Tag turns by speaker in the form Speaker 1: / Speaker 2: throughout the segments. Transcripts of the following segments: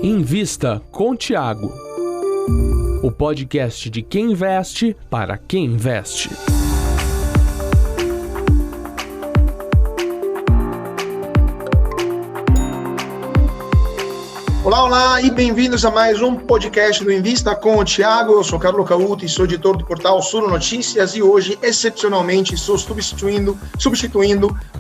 Speaker 1: Invista com Thiago, o podcast de quem investe para quem investe.
Speaker 2: Olá e bem-vindos a mais um podcast do Invista com o Thiago. Eu sou Carlo Cauti, sou editor do portal Suno Notícias e hoje, excepcionalmente, estou substituindo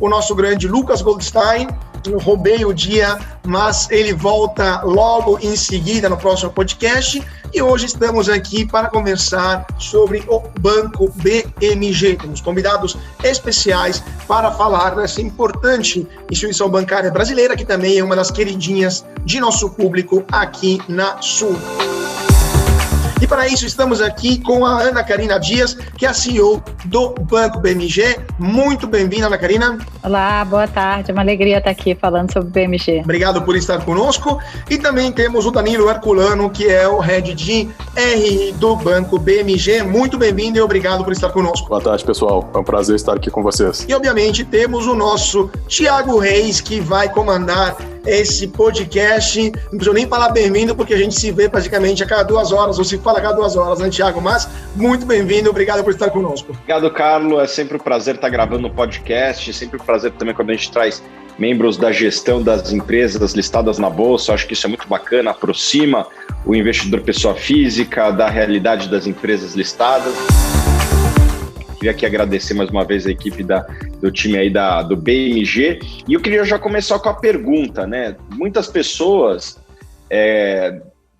Speaker 2: o nosso grande Lucas Goldstein. Eu roubei o dia, mas ele volta logo em seguida no próximo podcast. E hoje estamos aqui para conversar sobre o Banco BMG. Temos convidados especiais para falar dessa importante instituição bancária brasileira, que também é uma das queridinhas de nosso público aqui na Sul. E para isso estamos aqui com a Ana Karina Dias, que é a CEO do Banco BMG. Muito bem-vinda, Ana Karina.
Speaker 3: Olá, boa tarde. É uma alegria estar aqui falando sobre o BMG.
Speaker 2: Obrigado por estar conosco. E também temos o Danilo Herculano, que é o Head de RI do Banco BMG. Muito bem-vindo e obrigado por estar conosco.
Speaker 4: Boa tarde, pessoal. É um prazer estar aqui com vocês.
Speaker 2: E, obviamente, temos o nosso Thiago Reis, que vai comandar esse podcast. Não preciso nem falar bem-vindo, porque a gente se vê praticamente a cada 2 horas, ou se fala a cada 2 horas, né, Thiago? Mas muito bem-vindo, obrigado por estar conosco.
Speaker 5: Obrigado, Carlo. É sempre um prazer estar gravando um podcast, sempre um prazer também quando a gente traz membros da gestão das empresas listadas na Bolsa. Acho que isso é muito bacana, aproxima o investidor pessoa física da realidade das empresas listadas. Queria aqui agradecer mais uma vez a equipe do time aí do BMG. E eu queria já começar com a pergunta, né? Muitas pessoas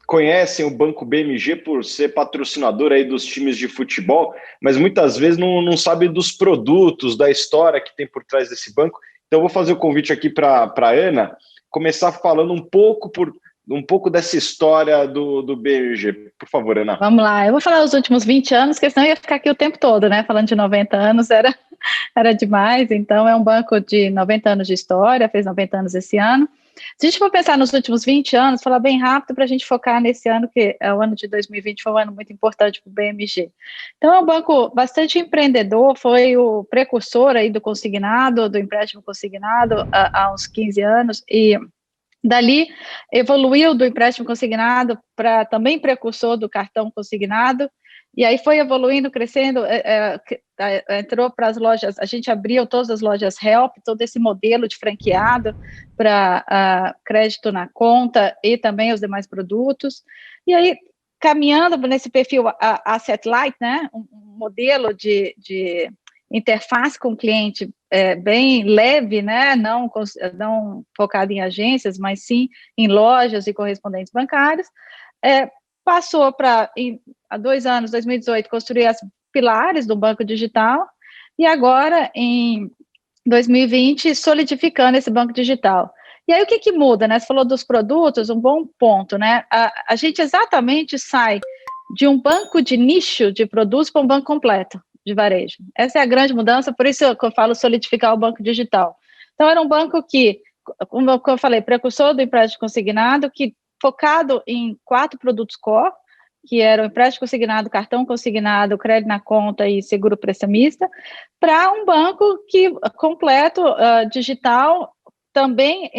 Speaker 5: conhecem o Banco BMG por ser patrocinador aí dos times de futebol, mas muitas vezes não sabe dos produtos, da história que tem por trás desse banco. Então eu vou fazer o convite aqui para a Ana começar falando um pouco dessa história do BMG. Por favor, Ana.
Speaker 3: Vamos lá, eu vou falar os últimos 20 anos, porque senão eu ia ficar aqui o tempo todo, né? Falando de 90 anos era demais. Então é um banco de 90 anos de história, fez 90 anos esse ano. Se a gente for pensar nos últimos 20 anos, falar bem rápido para a gente focar nesse ano, que é o ano de 2020, foi um ano muito importante para o BMG. Então é um banco bastante empreendedor, foi o precursor aí do consignado, do empréstimo consignado há uns 15 anos, e dali evoluiu do empréstimo consignado para também precursor do cartão consignado, e aí foi evoluindo, crescendo, entrou para as lojas, a gente abriu todas as lojas Help, todo esse modelo de franqueado para crédito na conta e também os demais produtos, e aí caminhando nesse perfil Asset Light, né, um modelo de interface com o cliente bem leve, né, não focado em agências, mas sim em lojas e correspondentes bancários, passou para, há 2 anos, 2018, construir as pilares do banco digital, e agora, em 2020, solidificando esse banco digital. E aí, o que muda, né? Você falou dos produtos, um bom ponto, né? A gente exatamente sai de um banco de nicho de produtos para um banco completo de varejo. Essa é a grande mudança, por isso que eu falo solidificar o banco digital. Então, era um banco que, como eu falei, precursor do empréstimo consignado, que focado em 4 produtos core, que eram empréstimo consignado, cartão consignado, crédito na conta e seguro prestamista, para um banco completo, digital, também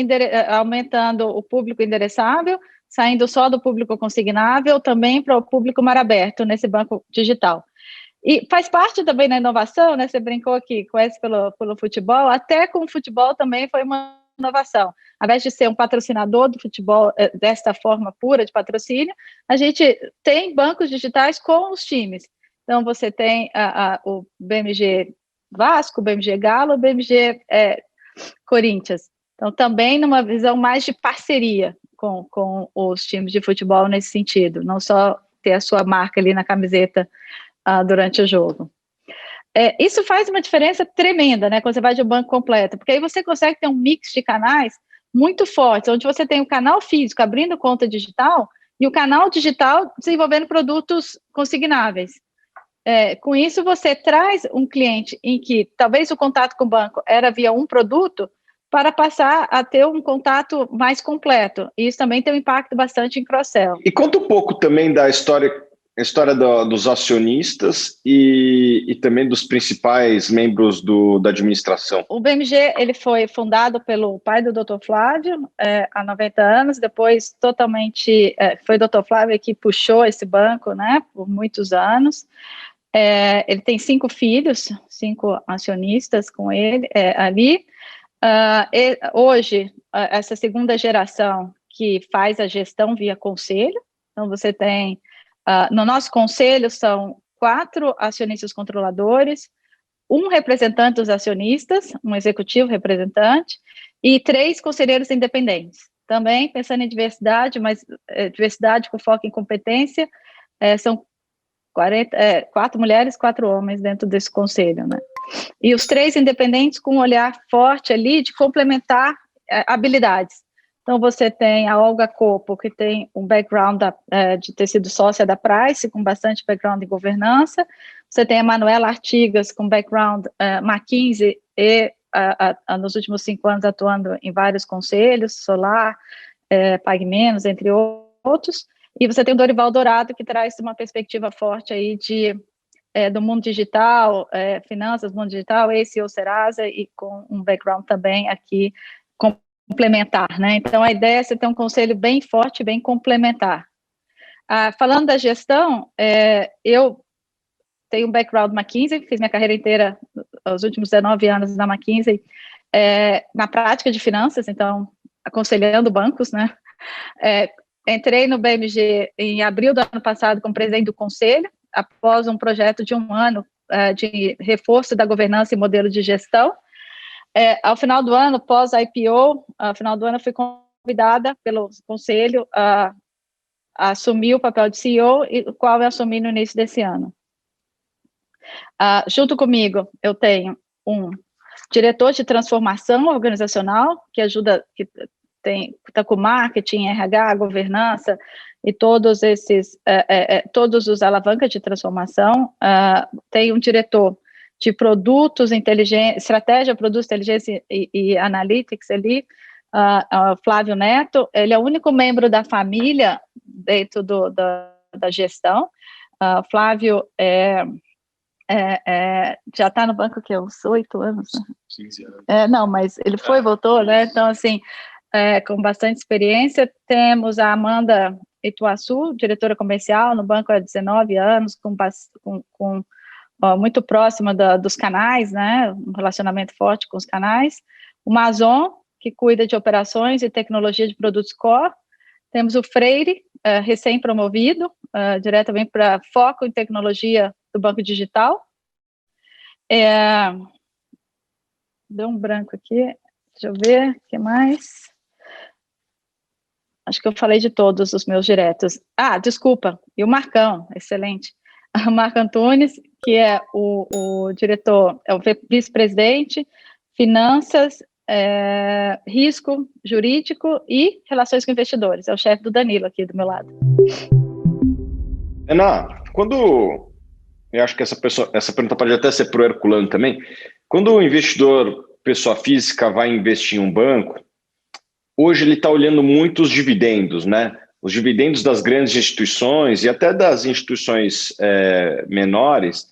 Speaker 3: aumentando o público endereçável, saindo só do público consignável, também para o público mar aberto nesse banco digital. E faz parte também da inovação, né? Você brincou aqui, conhece pelo futebol, até com o futebol também foi uma inovação. Ao invés de ser um patrocinador do futebol desta forma pura de patrocínio, a gente tem bancos digitais com os times. Então, você tem o BMG Vasco, o BMG Galo, o BMG Corinthians. Então, também numa visão mais de parceria com os times de futebol nesse sentido, não só ter a sua marca ali na camiseta durante o jogo. Isso faz uma diferença tremenda, né, quando você vai de um banco completo, porque aí você consegue ter um mix de canais muito fortes, onde você tem o canal físico abrindo conta digital e o canal digital desenvolvendo produtos consignáveis. Com isso, você traz um cliente em que talvez o contato com o banco era via um produto para passar a ter um contato mais completo. E isso também tem um impacto bastante em cross-sell.
Speaker 5: E conta um pouco também da história a história dos acionistas e também dos principais membros da administração.
Speaker 3: O BMG ele foi fundado pelo pai do Dr. Flávio há 90 anos, depois foi o Dr. Flávio que puxou esse banco, né, por muitos anos. Ele tem 5 filhos, 5 acionistas com ele ali. Hoje, essa segunda geração que faz a gestão via conselho, então você tem, no nosso conselho são 4 acionistas controladores, 1 representante dos acionistas, um executivo representante, e 3 conselheiros independentes. Também pensando em diversidade, mas diversidade com foco em competência, são 4 mulheres, 4 homens dentro desse conselho, né? E os 3 independentes com um olhar forte ali de complementar habilidades. Então, você tem a Olga Copo, que tem um background de ter sido sócia da Price, com bastante background em governança. Você tem a Manuela Artigas, com background McKinsey e, nos últimos 5 anos, atuando em vários conselhos, Solar, Pague Menos, entre outros. E você tem o Dorival Dourado, que traz uma perspectiva forte aí do mundo digital, finanças, mundo digital, ex-CEO Serasa, e com um background também aqui complementar, né? Então, a ideia é você ter um conselho bem forte, bem complementar. Falando da gestão, eu tenho um background McKinsey, fiz minha carreira inteira, os últimos 19 anos na McKinsey, na prática de finanças, então, aconselhando bancos, né? Entrei no BMG em abril do ano passado como presidente do conselho, após um projeto de 1 ano de reforço da governança e modelo de gestão. Ao final do ano, pós-IPO, ao final do ano, fui convidada pelo conselho a assumir o papel de CEO, o qual eu assumi no início desse ano. Junto comigo, eu tenho um diretor de transformação organizacional, que ajuda, que está com marketing, RH, governança e todos os alavancas de transformação. Tem um diretor de produtos inteligentes, estratégia, produtos, inteligência e analytics ali, Flávio Neto. Ele é o único membro da família dentro da gestão. Flávio já está no banco que uns 8 anos.
Speaker 4: 15 anos.
Speaker 3: Não, mas ele foi e voltou, né? Então, assim, com bastante experiência. Temos a Amanda Ituaçu, diretora comercial no banco há 19 anos, muito próxima dos canais, né, um relacionamento forte com os canais. O Mazon, que cuida de operações e tecnologia de produtos core. Temos o Freire, recém-promovido, diretamente para foco em tecnologia do Banco Digital. Deu um branco aqui, deixa eu ver, o que mais? Acho que eu falei de todos os meus diretos. Desculpa, e o Marcão, excelente. O Marco Antunes, que é o diretor, é o vice-presidente, finanças, risco jurídico e relações com investidores. É o chefe do Danilo aqui do meu lado.
Speaker 5: Ana, eu acho que essa pergunta pode até ser para o Herculano também. Quando o investidor, pessoa física, vai investir em um banco, hoje ele está olhando muito os dividendos, né? Os dividendos das grandes instituições e até das instituições menores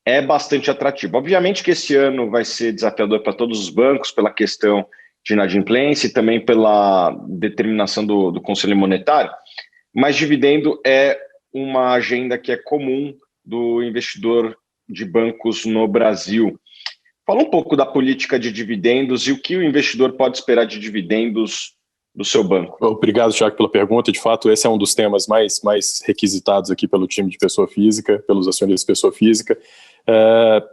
Speaker 5: é bastante atrativo. Obviamente que esse ano vai ser desafiador para todos os bancos pela questão de inadimplência e também pela determinação do Conselho Monetário, mas dividendo é uma agenda que é comum do investidor de bancos no Brasil. Fala um pouco da política de dividendos e o que o investidor pode esperar de dividendos do seu banco.
Speaker 4: Obrigado, Thiago, pela pergunta. De fato, esse é um dos temas mais requisitados aqui pelo time de pessoa física, pelos acionistas de pessoa física.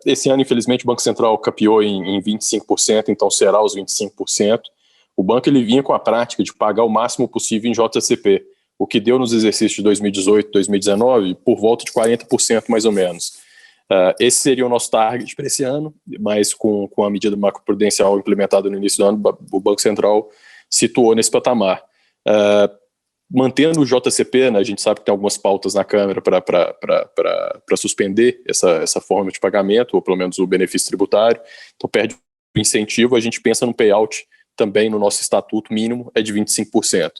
Speaker 4: Esse ano, infelizmente, o Banco Central capiou em 25%, então será os 25%. O banco ele vinha com a prática de pagar o máximo possível em JCP, o que deu nos exercícios de 2018 e 2019 por volta de 40% mais ou menos. Esse seria o nosso target para esse ano, mas com a medida macroprudencial implementada no início do ano, o Banco Central situou nesse patamar. Mantendo o JCP, né, a gente sabe que tem algumas pautas na Câmara para suspender essa forma de pagamento, ou pelo menos o benefício tributário, então perde o incentivo, a gente pensa no payout também no nosso estatuto mínimo é de 25%.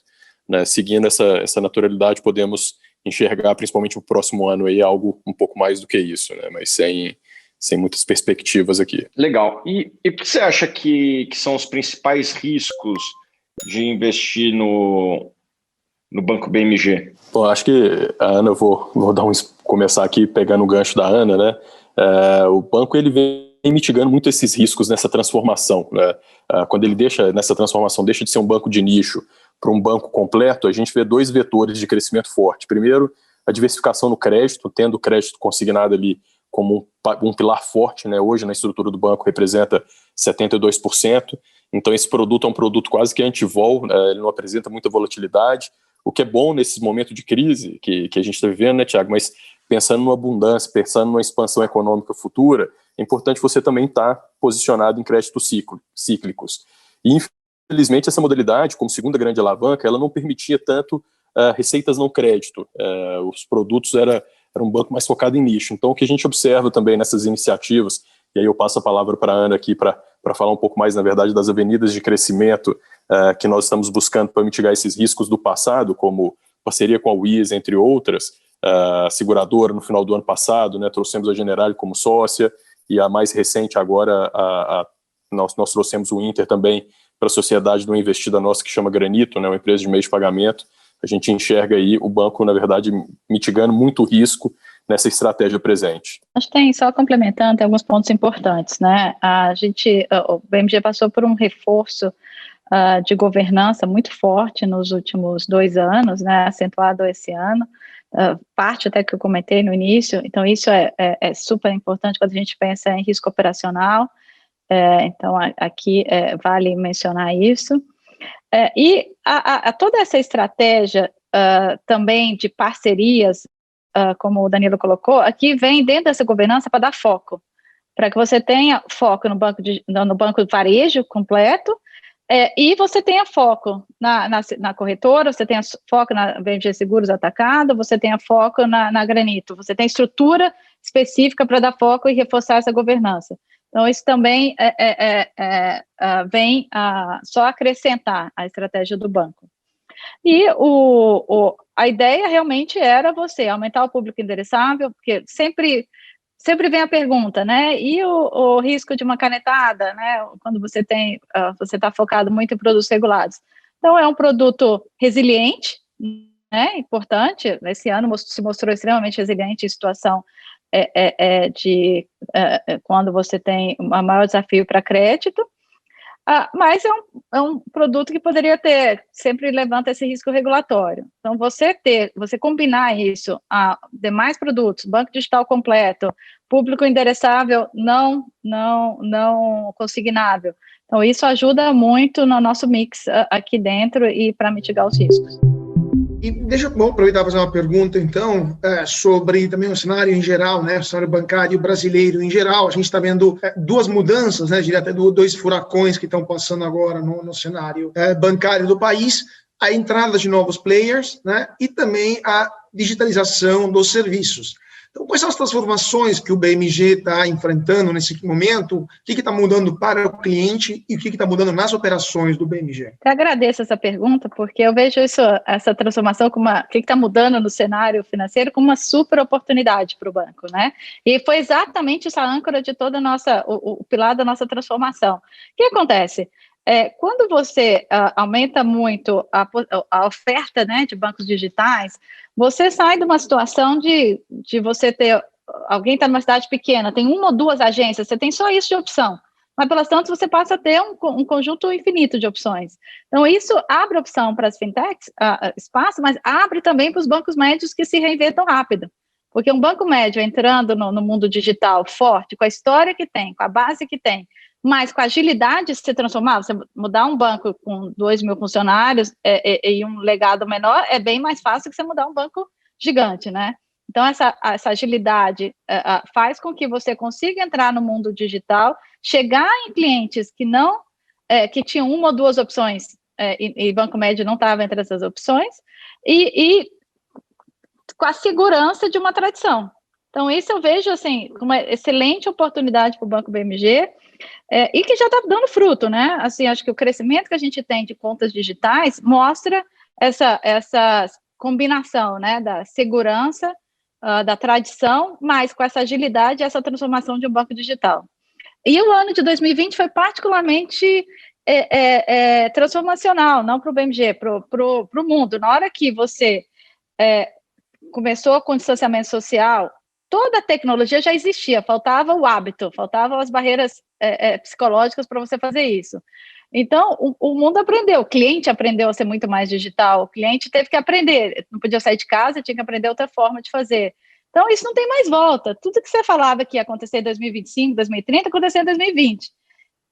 Speaker 4: Né? Seguindo essa naturalidade, podemos enxergar, principalmente o próximo ano, aí, algo um pouco mais do que isso, né? Mas sem muitas perspectivas aqui.
Speaker 5: Legal. E o que você acha que são os principais riscos de investir no Banco BMG?
Speaker 4: Bom, acho que a Ana, eu vou começar aqui pegando o gancho da Ana, né? O banco ele vem mitigando muito esses riscos nessa transformação, né? Quando ele nessa transformação deixa de ser um banco de nicho para um banco completo, a gente vê 2 vetores de crescimento forte. Primeiro, a diversificação no crédito, tendo o crédito consignado ali como um pilar forte, né? Hoje na estrutura do banco representa 72%, então esse produto é um produto quase que anti-vol, ele não apresenta muita volatilidade, o que é bom nesse momento de crise que a gente está vivendo, né, Thiago? Mas pensando numa abundância, pensando numa expansão econômica futura, é importante você também estar posicionado em créditos cíclicos. E, infelizmente, essa modalidade, como segunda grande alavanca, ela não permitia tanto receitas não crédito. Os produtos era um banco mais focado em nicho. Então, o que a gente observa também nessas iniciativas, e aí eu passo a palavra para a Ana aqui para falar um pouco mais, na verdade, das avenidas de crescimento que nós estamos buscando para mitigar esses riscos do passado, como parceria com a Wiz, entre outras, a seguradora no final do ano passado, né, trouxemos a Generali como sócia, e a mais recente agora, nós trouxemos o Inter também para a sociedade de uma investida nossa que chama Granito, né, uma empresa de meio de pagamento. A gente enxerga aí o banco, na verdade, mitigando muito risco nessa estratégia presente.
Speaker 3: Acho que tem, só complementando, tem alguns pontos importantes, né? O BMG passou por um reforço de governança muito forte nos últimos 2 anos, né? Acentuado esse ano, parte até que eu comentei no início. Então, isso é super importante quando a gente pensa em risco operacional. Então, aqui vale mencionar isso. E toda essa estratégia também de parcerias, como o Danilo colocou, aqui vem dentro dessa governança para dar foco, para que você tenha foco no banco de varejo completo, e você tenha foco na corretora, você tenha foco na BMG Seguros Atacado, você tenha foco na Granito, você tem estrutura específica para dar foco e reforçar essa governança. Então, isso também vem só acrescentar a estratégia do banco. E a ideia realmente era você aumentar o público endereçável, porque sempre vem a pergunta, né? E o risco de uma canetada, né? Quando você está focado muito em produtos regulados. Então, é um produto resiliente, né? Importante. Esse ano se mostrou extremamente resiliente em situação quando você tem um maior desafio para crédito, mas é um produto que poderia sempre levanta esse risco regulatório. Então, você combinar isso a demais produtos, banco digital completo, público endereçável não consignável. Então, isso ajuda muito no nosso mix aqui dentro e para mitigar os riscos.
Speaker 2: E deixa eu aproveitar para fazer uma pergunta, então, sobre também o cenário em geral, né, o cenário bancário brasileiro em geral. A gente está vendo 2 mudanças, né, diria até 2 furacões que estão passando agora no cenário bancário do país, a entrada de novos players, né, e também a digitalização dos serviços. Então, quais são as transformações que o BMG está enfrentando nesse momento? O que está mudando para o cliente e o que está mudando nas operações do BMG?
Speaker 3: Eu agradeço essa pergunta, porque eu vejo essa transformação o que está mudando no cenário financeiro como uma super oportunidade para o banco, né? E foi exatamente essa âncora de toda o pilar da nossa transformação. O que acontece? Quando você aumenta muito a oferta, né, de bancos digitais, você sai de uma situação de você ter... Alguém está numa cidade pequena, tem 1 ou 2 agências, você tem só isso de opção. Mas, pelas tantas, você passa a ter um conjunto infinito de opções. Então, isso abre opção para as fintechs, espaço, mas abre também para os bancos médios que se reinventam rápido. Porque um banco médio entrando no mundo digital forte, com a história que tem, com a base que tem, mas com a agilidade de se transformar, você mudar um banco com 2.000 funcionários e um legado menor, é bem mais fácil que você mudar um banco gigante, né? Então, essa agilidade faz com que você consiga entrar no mundo digital, chegar em clientes que tinham 1 ou 2 opções, e banco médio não estava entre essas opções, e com a segurança de uma tradição. Então, isso eu vejo assim, uma excelente oportunidade para o Banco BMG, e que já está dando fruto, né? Assim, acho que o crescimento que a gente tem de contas digitais mostra essa combinação, né, da segurança, da tradição, mas com essa agilidade e essa transformação de um banco digital. E o ano de 2020 foi particularmente transformacional, não para o BMG, para o mundo. Na hora que você começou com o distanciamento social, toda a tecnologia já existia, faltava o hábito, faltavam as barreiras psicológicas para você fazer isso. Então, o mundo aprendeu, o cliente aprendeu a ser muito mais digital, o cliente teve que aprender, não podia sair de casa, tinha que aprender outra forma de fazer. Então, isso não tem mais volta. Tudo que você falava que ia acontecer em 2025, 2030, aconteceu em 2020.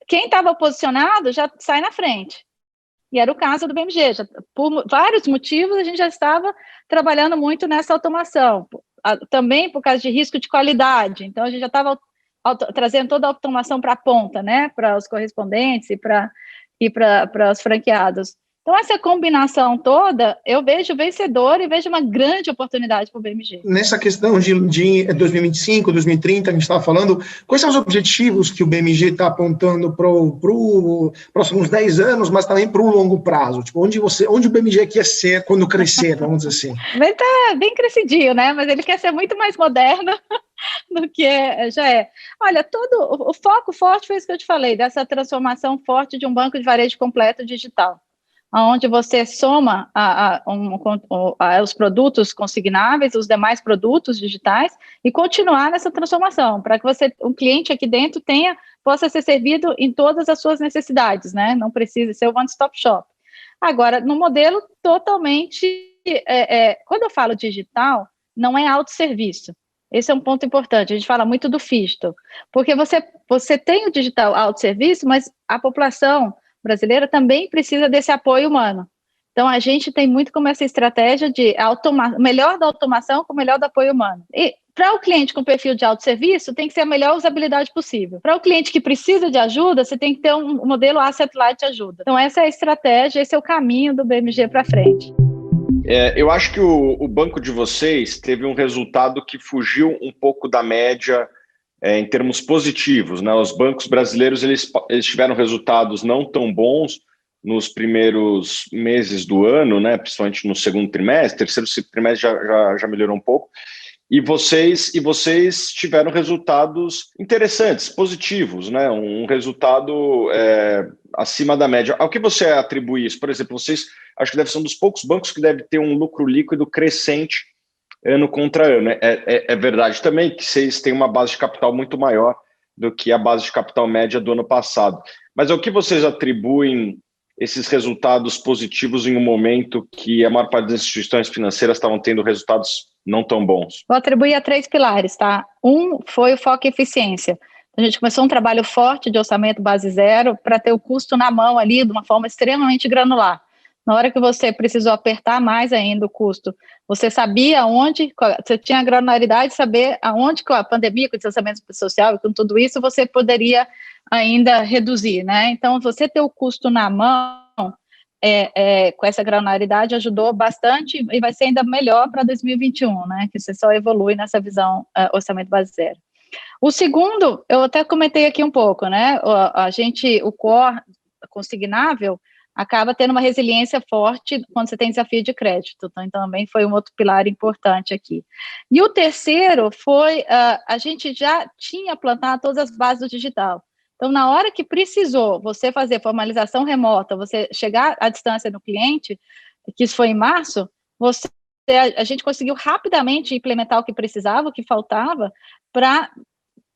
Speaker 3: Quem estava posicionado já sai na frente. E era o caso do BMG. Por vários motivos, a gente já estava trabalhando muito nessa automação. Também por causa de risco de qualidade. Então, a gente já estava trazendo toda a automação para a ponta, né? Para os correspondentes e para os franqueados. Então, essa combinação toda, eu vejo vencedor e vejo uma grande oportunidade para o BMG.
Speaker 2: Nessa questão de 2025, 2030, a gente estava falando, quais são os objetivos que o BMG está apontando para os próximos 10 anos, mas também para o longo prazo? Tipo, onde o BMG quer ser quando crescer, vamos dizer assim?
Speaker 3: Ele está bem crescidinho, né? Mas ele quer ser muito mais moderno do que já é. Olha, o foco forte foi isso que eu te falei, dessa transformação forte de um banco de varejo completo digital, onde você soma os produtos consignáveis, os demais produtos digitais, e continuar nessa transformação, para que um cliente aqui dentro possa ser servido em todas as suas necessidades, né? Não precisa ser o one-stop shop. Agora, no modelo totalmente... quando eu falo digital, não é autosserviço. Esse é um ponto importante, a gente fala muito do Phygital, porque você tem o digital autosserviço, mas a população brasileira também precisa desse apoio humano. Então, a gente tem muito como essa estratégia de melhor da automação com o melhor do apoio humano. E para o cliente com perfil de autosserviço, tem que ser a melhor usabilidade possível. Para o cliente que precisa de ajuda, você tem que ter um modelo asset light de ajuda. Então, essa é a estratégia, esse é o caminho do BMG para frente.
Speaker 5: Eu acho que o banco de vocês teve um resultado que fugiu um pouco da média em termos positivos, né? Os bancos brasileiros eles tiveram resultados não tão bons nos primeiros meses do ano, né? Principalmente no segundo trimestre, terceiro trimestre já melhorou um pouco. E vocês tiveram resultados interessantes, positivos, né? Um resultado acima da média. Ao que você atribui isso? Por exemplo, vocês acho que deve ser um dos poucos bancos que deve ter um lucro líquido crescente ano contra ano. É verdade também que vocês têm uma base de capital muito maior do que a base de capital média do ano passado. Mas ao que vocês atribuem esses resultados positivos em um momento que a maior parte das instituições financeiras estavam tendo resultados não tão bons?
Speaker 3: Vou atribuir a 3 pilares, tá? Um foi o foco em eficiência. A gente começou um trabalho forte de orçamento base zero para ter o custo na mão ali de uma forma extremamente granular. Na hora que você precisou apertar mais ainda o custo, você sabia onde, você tinha a granularidade de saber aonde com a pandemia, com o distanciamento social e com tudo isso, você poderia ainda reduzir, né? Então, você ter o custo na mão, com essa granularidade, ajudou bastante e vai ser ainda melhor para 2021, né? Que você só evolui nessa visão orçamento base zero. O segundo, eu até comentei aqui um pouco, né? O core consignável acaba tendo uma resiliência forte quando você tem desafio de crédito. Então, também foi um outro pilar importante aqui. E o terceiro foi, a gente já tinha plantado todas as bases do digital. Então, na hora que precisou você fazer formalização remota, você chegar à distância do cliente, que isso foi em março, a gente conseguiu rapidamente implementar o que precisava, o que faltava, para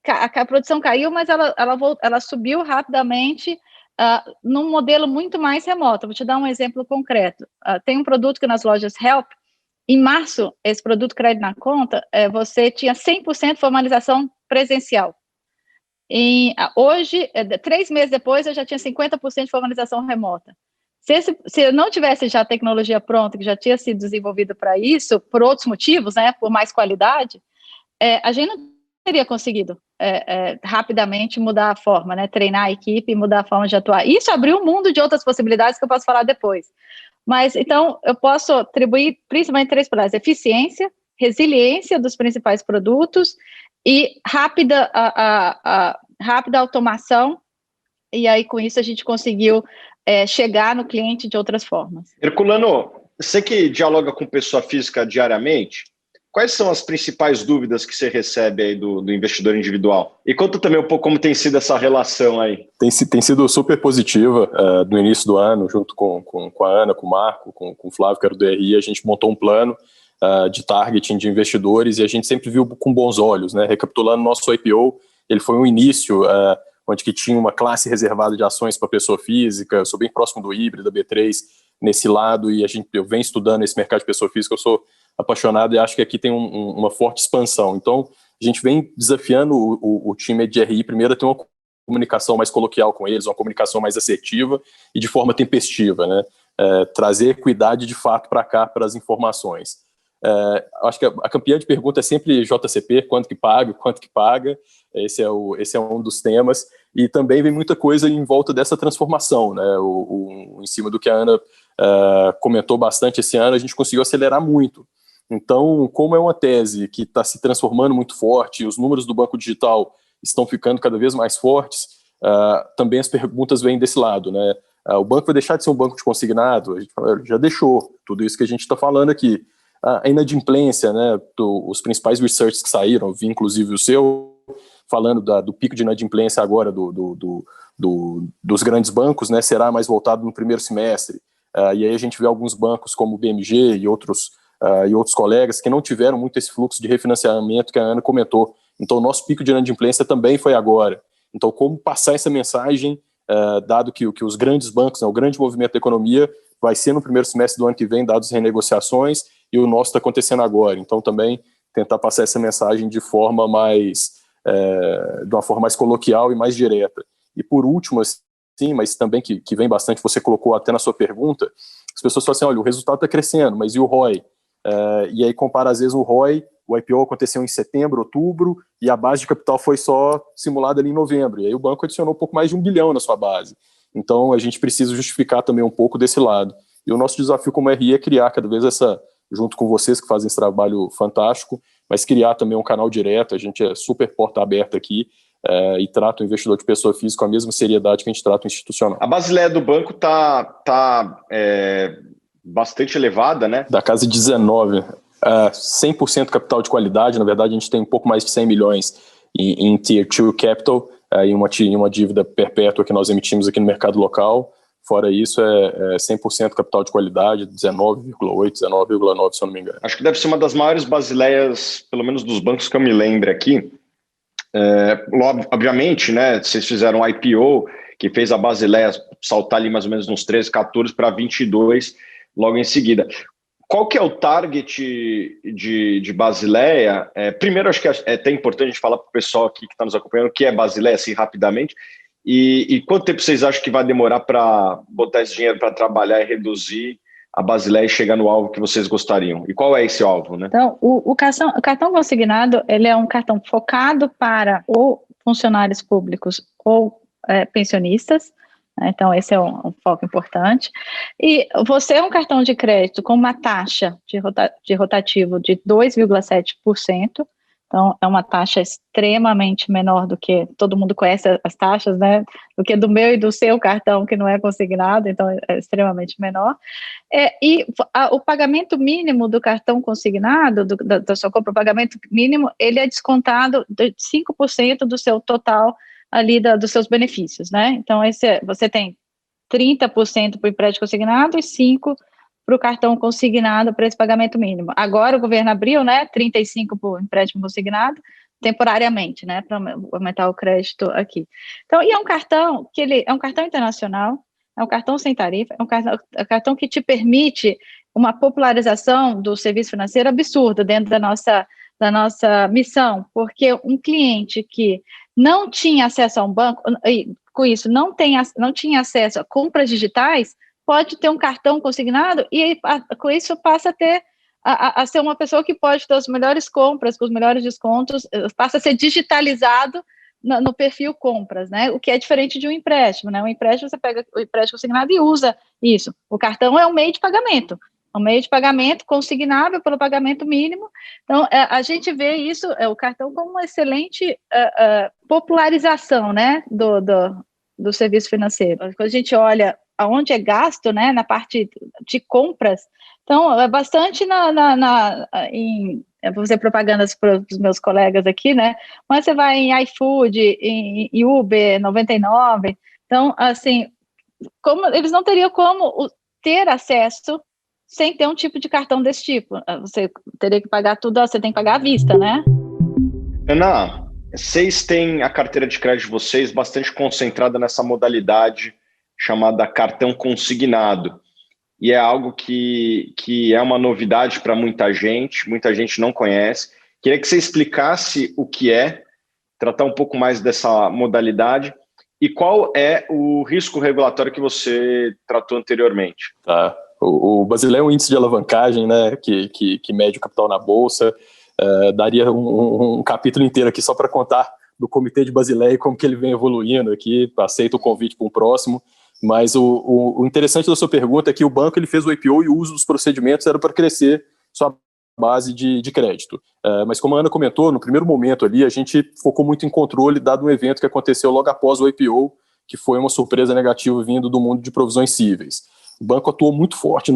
Speaker 3: a produção caiu, mas ela subiu rapidamente num modelo muito mais remoto. Vou te dar um exemplo concreto. Tem um produto que nas lojas Help, em março, esse produto crédito na conta, você tinha 100% formalização presencial. Hoje, 3 meses depois, eu já tinha 50% de formalização remota. Se eu não tivesse já a tecnologia pronta, que já tinha sido desenvolvida para isso, por outros motivos, né, por mais qualidade, a gente não teria conseguido rapidamente mudar a forma, né, treinar a equipe e mudar a forma de atuar. Isso abriu um mundo de outras possibilidades que eu posso falar depois. Mas, então, eu posso atribuir principalmente 3 pilares: eficiência, resiliência dos principais produtos e rápida automação, e aí com isso a gente conseguiu chegar no cliente de outras formas.
Speaker 5: Herculano, você que dialoga com pessoa física diariamente, quais são as principais dúvidas que você recebe aí do investidor individual? E conta também um pouco como tem sido essa relação aí.
Speaker 4: Tem sido super positiva. No início do ano, junto com a Ana, com o Marco, com o Flávio, que era do DRI, a gente montou um plano de targeting de investidores e a gente sempre viu com bons olhos, né? Recapitulando, nosso IPO, ele foi um início onde que tinha uma classe reservada de ações para pessoa física. Eu sou bem próximo do híbrido, da B3, nesse lado, e eu venho estudando esse mercado de pessoa física, eu sou apaixonado e acho que aqui tem uma forte expansão. Então, a gente vem desafiando o time de RI, primeiro, a ter uma comunicação mais coloquial com eles, uma comunicação mais assertiva e de forma tempestiva, né? Trazer equidade de fato para cá, para as informações. Acho que a campeã de pergunta é sempre JCP, quanto que paga, esse é um dos temas, e também vem muita coisa em volta dessa transformação, né? Em cima do que a Ana comentou bastante esse ano, a gente conseguiu acelerar muito. Então, como é uma tese que está se transformando muito forte, e os números do banco digital estão ficando cada vez mais fortes, também as perguntas vêm desse lado, né? O banco vai deixar de ser um banco de consignado? A gente fala, já deixou, tudo isso que a gente está falando aqui. A inadimplência, né, os principais researches que saíram, vi inclusive o seu, falando do pico de inadimplência agora dos grandes bancos, né, será mais voltado no primeiro semestre. E aí a gente vê alguns bancos como o BMG e outros colegas que não tiveram muito esse fluxo de refinanciamento que a Ana comentou. Então, o nosso pico de inadimplência também foi agora. Então, como passar essa mensagem, dado que os grandes bancos, né, o grande movimento da economia vai ser no primeiro semestre do ano que vem, dadas as renegociações, e o nosso está acontecendo agora. Então, também tentar passar essa mensagem de uma forma mais coloquial e mais direta. E por último, assim, mas também que vem bastante, você colocou até na sua pergunta, as pessoas falam assim, olha, o resultado está crescendo, mas e o ROI? E aí compara, às vezes, o ROI, o IPO aconteceu em setembro, outubro, e a base de capital foi só simulada ali em novembro, e aí o banco adicionou um pouco mais de 1 bilhão na sua base. Então, a gente precisa justificar também um pouco desse lado. E o nosso desafio como RI é criar cada vez junto com vocês que fazem esse trabalho fantástico, mas criar também um canal direto. A gente é super porta aberta aqui e trata o investidor de pessoa física com a mesma seriedade que a gente trata o institucional.
Speaker 5: A Basileia do banco tá bastante elevada, né?
Speaker 4: Da casa de 19, 100% capital de qualidade. Na verdade, a gente tem um pouco mais de 100 milhões em Tier 2 Capital, e uma dívida perpétua que nós emitimos aqui no mercado local. Fora isso, é 100% capital de qualidade, 19,8, 19,9, se eu não me engano.
Speaker 5: Acho que deve ser uma das maiores basileias, pelo menos dos bancos que eu me lembro aqui. Obviamente, né, vocês fizeram um IPO que fez a Basileia saltar ali mais ou menos nos 13, 14 para 22 logo em seguida. Qual que é o target de Basileia? Primeiro, acho que é até importante a gente falar para o pessoal aqui que está nos acompanhando o que é Basileia, assim, rapidamente. E quanto tempo vocês acham que vai demorar para botar esse dinheiro para trabalhar e reduzir a Basileia e chegar no alvo que vocês gostariam? E qual é esse alvo, né?
Speaker 3: Então, o cartão consignado, ele é um cartão focado para ou funcionários públicos ou pensionistas. Então, esse é um foco importante. E você é um cartão de crédito com uma taxa de rotativo de 2,7%. Então, é uma taxa extremamente menor do que todo mundo conhece as taxas, né? Do que do meu e do seu cartão, que não é consignado, então é extremamente menor. E o pagamento mínimo do cartão consignado, da sua compra, o pagamento mínimo, ele é descontado de 5% do seu total ali dos seus benefícios, né? Então, você tem 30% para o empréstimo consignado e 5% para o cartão consignado para esse pagamento mínimo. Agora o governo abriu, né, 35% para o empréstimo consignado, temporariamente, né, para aumentar o crédito aqui. Então, e é um cartão que ele é um cartão internacional, é um cartão sem tarifa, é um cartão que te permite uma popularização do serviço financeiro absurda dentro da nossa missão, porque um cliente que não tinha acesso a um banco, e com isso não tinha acesso a compras digitais, pode ter um cartão consignado e com isso passa a ter a ser uma pessoa que pode ter as melhores compras, com os melhores descontos, passa a ser digitalizado no perfil compras, né? O que é diferente de um empréstimo, né? Um empréstimo, você pega o empréstimo consignado e usa isso. O cartão é um meio de pagamento. Um meio de pagamento consignável pelo pagamento mínimo. Então, a gente vê isso, o cartão como uma excelente popularização, né, do serviço financeiro. Quando a gente olha aonde é gasto, né, na parte de compras, Então, é bastante vou fazer propagandas para os meus colegas aqui, né? Mas você vai em iFood, em Uber, 99. Então, assim, eles não teriam como ter acesso sem ter um tipo de cartão desse tipo. Você teria que pagar tudo, você tem que pagar à vista, né?
Speaker 5: Ana, vocês têm a carteira de crédito de vocês bastante concentrada nessa modalidade chamada cartão consignado. E é algo que é uma novidade para muita gente não conhece. Queria que você explicasse o que é, tratar um pouco mais dessa modalidade e qual é o risco regulatório que você tratou anteriormente.
Speaker 4: Tá. O Basileia é um índice de alavancagem, né, que mede o capital na Bolsa. Daria um capítulo inteiro aqui só para contar do Comitê de Basileia e como que ele vem evoluindo aqui. Aceito o convite para um próximo. Mas o interessante da sua pergunta é que o banco ele fez o IPO e o uso dos procedimentos era para crescer sua base de crédito. Mas como a Ana comentou, no primeiro momento ali, a gente focou muito em controle, dado um evento que aconteceu logo após o IPO, que foi uma surpresa negativa vindo do mundo de provisões cíveis. O banco atuou muito forte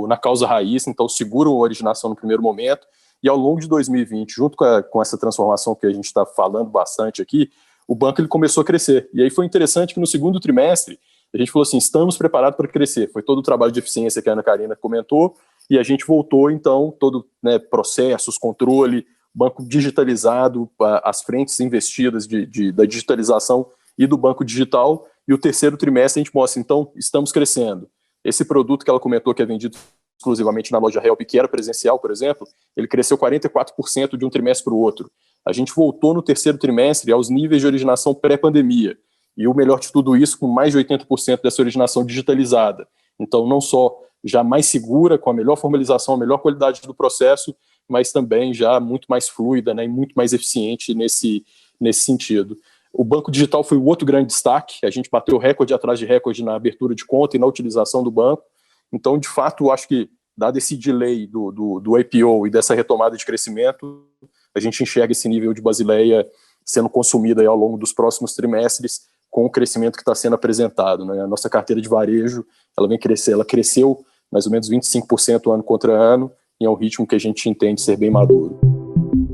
Speaker 4: na causa raiz, então segura a originação no primeiro momento, e ao longo de 2020, junto com essa transformação que a gente está falando bastante aqui, o banco ele começou a crescer. E aí foi interessante que no segundo trimestre, a gente falou assim, estamos preparados para crescer. Foi todo o trabalho de eficiência que a Ana Karina comentou, e a gente voltou, então, todo, né, processos, controle, banco digitalizado, as frentes investidas da digitalização e do banco digital, e o terceiro trimestre a gente mostra, então, estamos crescendo. Esse produto que ela comentou que é vendido exclusivamente na loja Help, que era presencial, por exemplo, ele cresceu 44% de um trimestre para o outro. A gente voltou no terceiro trimestre aos níveis de originação pré-pandemia. E o melhor de tudo isso, com mais de 80% dessa originação digitalizada. Então, não só já mais segura, com a melhor formalização, a melhor qualidade do processo, mas também já muito mais fluida, né, e muito mais eficiente nesse sentido. O banco digital foi o outro grande destaque. A gente bateu recorde atrás de recorde na abertura de conta e na utilização do banco. Então, de fato, acho que, dado esse delay do IPO e dessa retomada de crescimento, a gente enxerga esse nível de Basileia sendo consumido aí ao longo dos próximos trimestres, com o crescimento que está sendo apresentado, né? A nossa carteira de varejo, ela cresceu mais ou menos 25% ano contra ano, e é um ritmo que a gente entende ser bem maduro.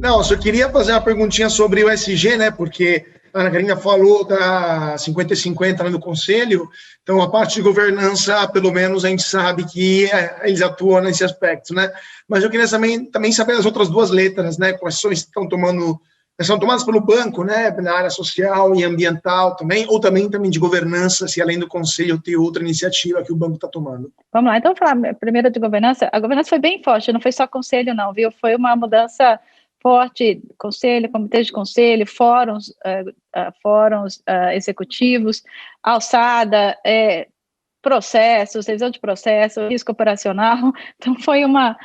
Speaker 2: Não, eu só queria fazer uma perguntinha sobre o ESG, né? Porque a Ana Karina falou da 50-50 no conselho, então a parte de governança, pelo menos a gente sabe que eles atuam nesse aspecto, né? Mas eu queria também saber as outras duas letras, né? Quais são tomadas pelo banco, né, na área social e ambiental também, ou também de governança, se além do conselho tem outra iniciativa que o banco está tomando.
Speaker 3: Vamos lá, então vamos falar primeiro de governança. A governança foi bem forte, não foi só conselho não, viu? Foi uma mudança forte, conselho, comitê de conselho, fóruns executivos, alçada, processos, revisão de processo, risco operacional. Então foi uma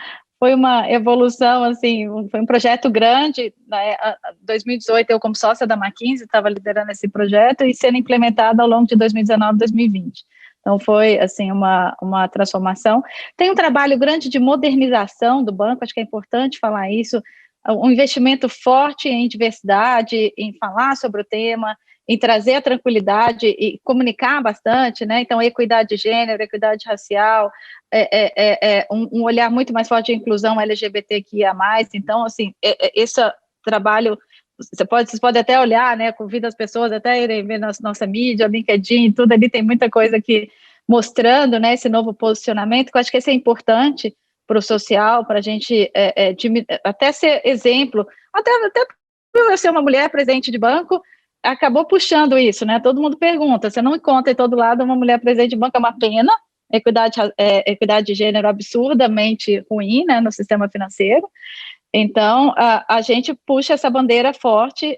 Speaker 3: evolução, assim, foi um projeto grande, né? 2018 eu como sócia da McKinsey estava liderando esse projeto e sendo implementado ao longo de 2019 e 2020. Então foi, assim, uma transformação. Tem um trabalho grande de modernização do banco, acho que é importante falar isso, um investimento forte em diversidade, em falar sobre o tema, em trazer a tranquilidade e comunicar bastante, né? Então, equidade de gênero, equidade racial, um olhar muito mais forte de inclusão LGBTQIA+. Então, assim, esse trabalho, vocês podem até olhar, né? Convido as pessoas até a irem ver nossa mídia, LinkedIn, tudo ali, tem muita coisa aqui mostrando, né, esse novo posicionamento, que eu acho que esse é importante para o social, para a gente até ser exemplo, até por eu ser uma mulher presidente de banco, acabou puxando isso, né? Todo mundo pergunta, você não encontra em todo lado uma mulher presidente de banco, é uma pena, equidade de gênero absurdamente ruim, né, no sistema financeiro. Então, a gente puxa essa bandeira forte,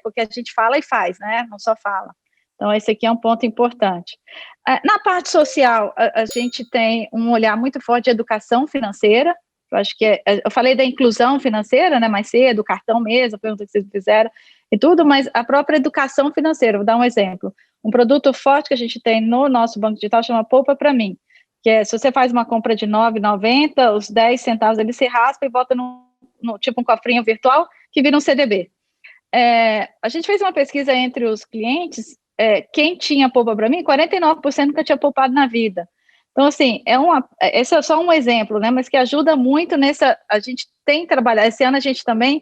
Speaker 3: porque a gente fala e faz, né? Não só fala. Então, esse aqui é um ponto importante. Na parte social, a gente tem um olhar muito forte de educação financeira. Eu acho que eu falei da inclusão financeira, né, mais cedo, o cartão mesmo, a pergunta que vocês fizeram e tudo, mas a própria educação financeira, vou dar um exemplo. Um produto forte que a gente tem no nosso banco digital chama Poupa Pra Mim, que é, se você faz uma compra de R$ 9,90, os 10 centavos ele se raspa e bota no tipo um cofrinho virtual que vira um CDB. A gente fez uma pesquisa entre os clientes, quem tinha Poupa Pra Mim, 49% nunca tinha poupado na vida. Então, assim, esse é só um exemplo, né? Mas que ajuda muito a gente tem trabalhado, esse ano a gente também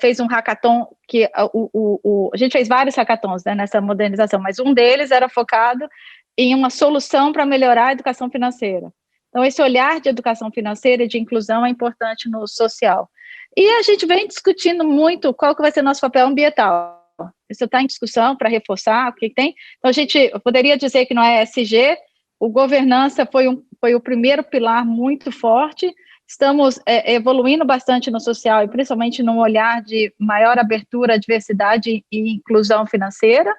Speaker 3: fez um hackathon, que a gente fez vários hackathons, né, nessa modernização, mas um deles era focado em uma solução para melhorar a educação financeira. Então, esse olhar de educação financeira e de inclusão é importante no social. E a gente vem discutindo muito qual que vai ser o nosso papel ambiental. Isso está em discussão para reforçar o que tem. Então, eu poderia dizer que no ESG, o governança foi o primeiro pilar muito forte. Estamos evoluindo bastante no social e principalmente num olhar de maior abertura à diversidade e inclusão financeira,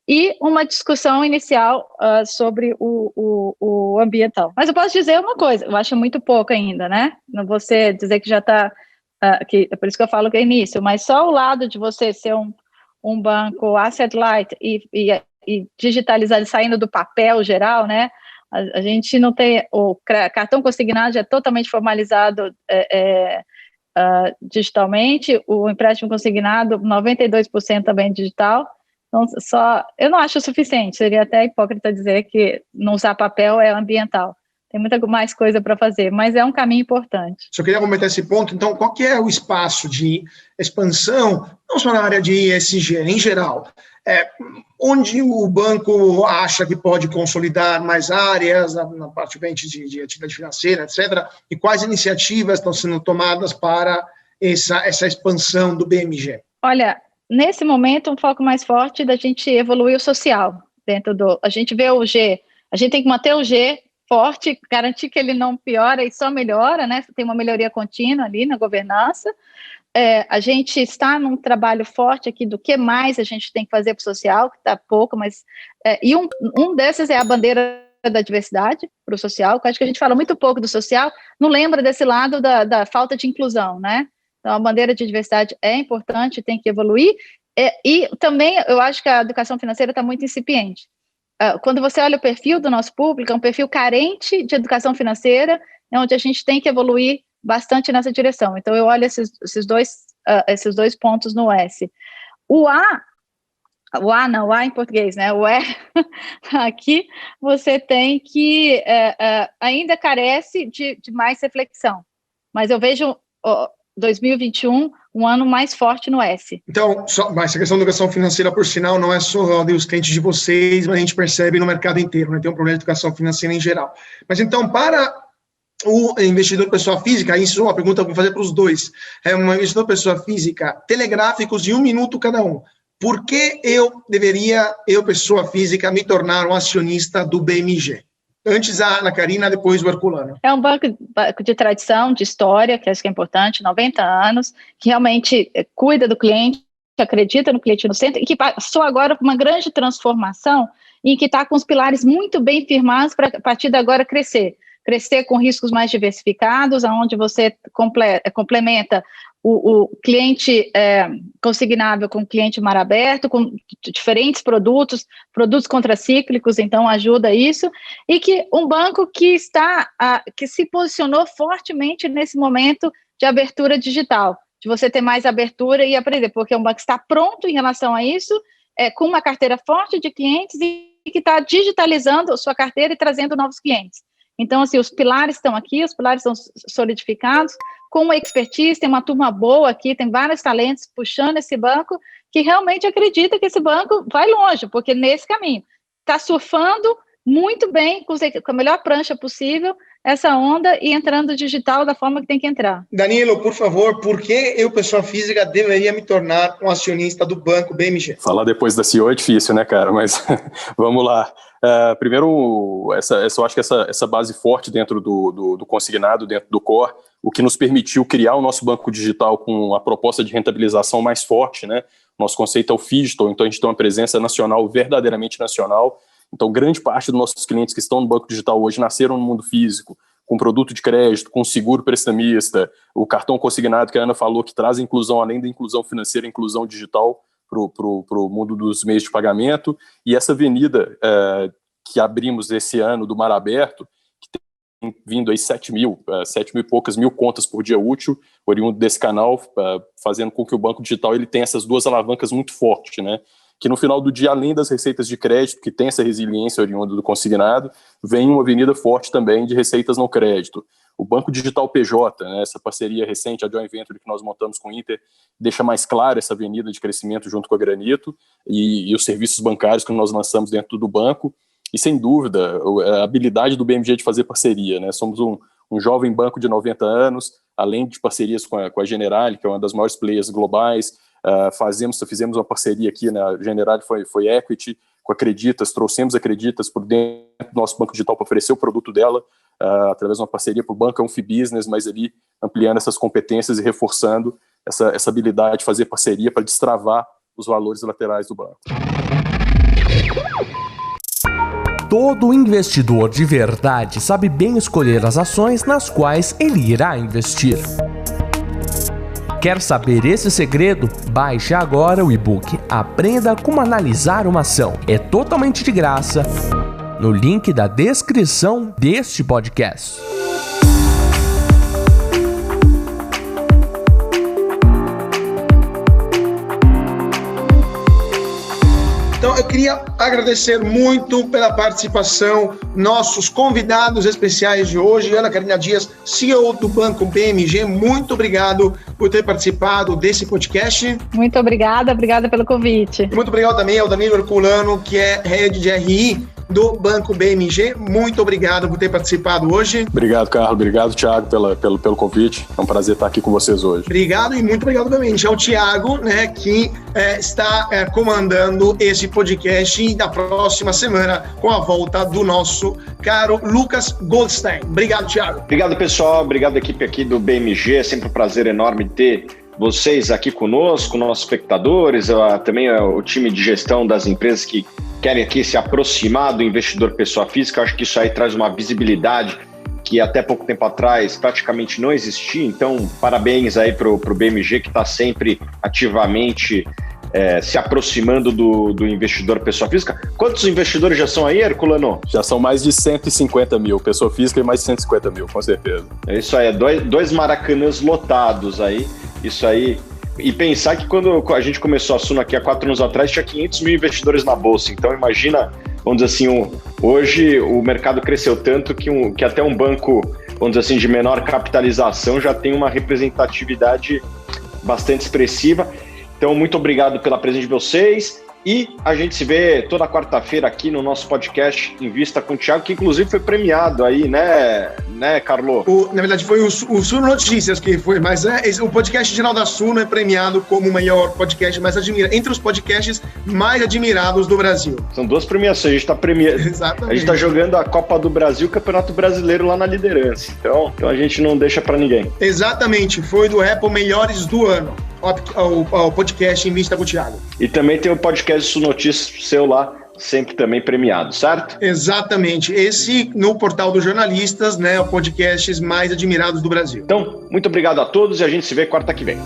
Speaker 3: e uma discussão inicial sobre o ambiental. Mas eu posso dizer uma coisa, eu acho muito pouco ainda, né? Não vou dizer que já está, é por isso que eu falo que é início, mas só o lado de você ser um banco asset light e digitalizado, saindo do papel geral, né? A gente não tem, o cartão consignado já é totalmente formalizado digitalmente, o empréstimo consignado 92% também digital. Então, eu não acho o suficiente, seria até hipócrita dizer que não usar papel é ambiental. Tem muita mais coisa para fazer, mas é um caminho importante.
Speaker 2: Só queria comentar esse ponto, então, qual que é o espaço de expansão, não só na área de ESG, em geral, onde o banco acha que pode consolidar mais áreas, na parte de atividade financeira, etc., e quais iniciativas estão sendo tomadas para essa expansão do BMG?
Speaker 3: Olha, nesse momento, um foco mais forte da gente evoluir o social. A gente vê o G, a gente tem que manter o G forte, garantir que ele não piora e só melhora, né? Tem uma melhoria contínua ali na governança. A gente está num trabalho forte aqui do que mais a gente tem que fazer para o social, que está pouco, mas... e um desses é a bandeira da diversidade para o social, que eu acho que a gente fala muito pouco do social, não lembra desse lado da falta de inclusão, né? Então, a bandeira de diversidade é importante, tem que evoluir, e também eu acho que a educação financeira está muito incipiente. Quando você olha o perfil do nosso público, é um perfil carente de educação financeira, onde a gente tem que evoluir bastante nessa direção. Então, eu olho esses dois pontos no S. O A em português, né? O E, aqui você tem que ainda carece de mais reflexão. Mas eu vejo 2021 um ano mais forte no S.
Speaker 2: Então, mas essa questão da educação financeira, por sinal, não é só dos clientes de vocês, mas a gente percebe no mercado inteiro, né? Tem um problema de educação financeira em geral. Mas então, para o investidor pessoa física, isso é uma pergunta que eu vou fazer para os dois. Um investidor pessoa física, telegráficos de 1 minuto cada um. Por que pessoa física, me tornar um acionista do BMG? Antes a Ana Karina, depois o Herculano.
Speaker 3: É um banco de tradição, de história, que acho que é importante, 90 anos, que realmente cuida do cliente, acredita no cliente no centro, e que passou agora por uma grande transformação, em que está com os pilares muito bem firmados para, a partir de agora, crescer com riscos mais diversificados, onde você complementa o cliente consignável com o cliente mar aberto, com diferentes produtos contracíclicos, então ajuda isso, e que um banco que se posicionou fortemente nesse momento de abertura digital, de você ter mais abertura e aprender, porque é um banco que está pronto em relação a isso, com uma carteira forte de clientes e que está digitalizando a sua carteira e trazendo novos clientes. Então, assim, os pilares estão aqui, os pilares estão solidificados, com uma expertise, tem uma turma boa aqui, tem vários talentos puxando esse banco, que realmente acredita que esse banco vai longe, porque nesse caminho está surfando muito bem, com a melhor prancha possível, essa onda e entrando digital da forma que tem que entrar.
Speaker 2: Danilo, por favor, por que eu, pessoa física, deveria me tornar um acionista do banco BMG?
Speaker 4: Falar depois da CEO é difícil, né, cara? Mas vamos lá. Primeiro, eu acho que essa base forte dentro do consignado, dentro do core, o que nos permitiu criar o nosso banco digital com a proposta de rentabilização mais forte, né? Nosso conceito é o Phygital, então a gente tem uma presença nacional, verdadeiramente nacional. Então, grande parte dos nossos clientes que estão no banco digital hoje nasceram no mundo físico, com produto de crédito, com seguro prestamista, o cartão consignado que a Ana falou, que traz inclusão, além da inclusão financeira, inclusão digital para o mundo dos meios de pagamento, e essa avenida que abrimos esse ano do Mar Aberto, que tem vindo aí 7 mil e poucas mil contas por dia útil, oriundo desse canal, fazendo com que o banco digital ele tenha essas duas alavancas muito fortes, né? que no final do dia, além das receitas de crédito, que tem essa resiliência oriunda do consignado, vem uma avenida forte também de receitas não crédito. O Banco Digital PJ, né, essa parceria recente, a joint venture que nós montamos com o Inter, deixa mais clara essa avenida de crescimento junto com a Granito e os serviços bancários que nós lançamos dentro do banco. E, sem dúvida, a habilidade do BMG de fazer parceria, né? Somos um jovem banco de 90 anos, além de parcerias com a Generali, que é uma das maiores players globais. Fizemos uma parceria aqui, né? A Generali foi equity, com a Acreditas, trouxemos Acreditas por dentro do nosso banco digital para oferecer o produto dela, através de uma parceria para o banco, é um FIBusiness, mas ali ampliando essas competências e reforçando essa habilidade de fazer parceria para destravar os valores laterais do banco.
Speaker 1: Todo investidor de verdade sabe bem escolher as ações nas quais ele irá investir. Quer saber esse segredo? Baixe agora o e-book Aprenda como analisar uma ação. É totalmente de graça no link da descrição deste podcast.
Speaker 2: Então, eu queria agradecer muito pela participação, nossos convidados especiais de hoje, Ana Carolina Dias, CEO do Banco BMG, muito obrigado por ter participado desse podcast.
Speaker 3: Muito obrigada pelo convite.
Speaker 2: E muito obrigado também ao Danilo Herculano, que é Head de RI do Banco BMG. Muito obrigado por ter participado hoje.
Speaker 4: Obrigado, Carlos. Obrigado, Thiago, pelo convite. É um prazer estar aqui com vocês hoje.
Speaker 2: Obrigado e muito obrigado também ao Thiago, né, que está comandando esse podcast e na próxima semana com a volta do nosso caro Lucas Goldstein. Obrigado, Thiago.
Speaker 5: Obrigado, pessoal. Obrigado, equipe aqui do BMG. É sempre um prazer enorme ter vocês aqui conosco, nossos espectadores, também o time de gestão das empresas que querem aqui se aproximar do investidor pessoa física. Eu acho que isso aí traz uma visibilidade que até pouco tempo atrás praticamente não existia. Então, parabéns aí para o BMG, que está sempre ativamente se aproximando do investidor pessoa física. Quantos investidores já são aí, Herculano?
Speaker 4: Já são mais de 150 mil, pessoa física e mais de 150 mil, com certeza.
Speaker 5: É isso aí, dois Maracanãs lotados aí, isso aí. E pensar que quando a gente começou a Suno aqui há 4 anos atrás, tinha 500 mil investidores na Bolsa. Então, imagina, vamos dizer assim, hoje o mercado cresceu tanto que até um banco, vamos dizer assim, de menor capitalização já tem uma representatividade bastante expressiva. Então, muito obrigado pela presença de vocês. E a gente se vê toda quarta-feira aqui no nosso podcast Invista com o Thiago, que inclusive foi premiado aí, né, Carlo?
Speaker 2: Na verdade, foi o Suno Notícias que foi, mas o podcast geral da Suno é premiado como o maior podcast mais admirado, entre os podcasts mais admirados do Brasil.
Speaker 5: São 2 premiações, a gente está premiando. Exatamente. A gente está jogando a Copa do Brasil, o Campeonato Brasileiro lá na liderança. Então a gente não deixa para ninguém.
Speaker 2: Exatamente, foi do Apple Melhores do Ano. Ao podcast Invista com o Thiago.
Speaker 5: E também tem o podcast Suno Notícias seu lá, sempre também premiado, certo?
Speaker 2: Exatamente. Esse no portal dos jornalistas, né, o podcast mais admirados do Brasil.
Speaker 5: Então, muito obrigado a todos e a gente se vê quarta que vem.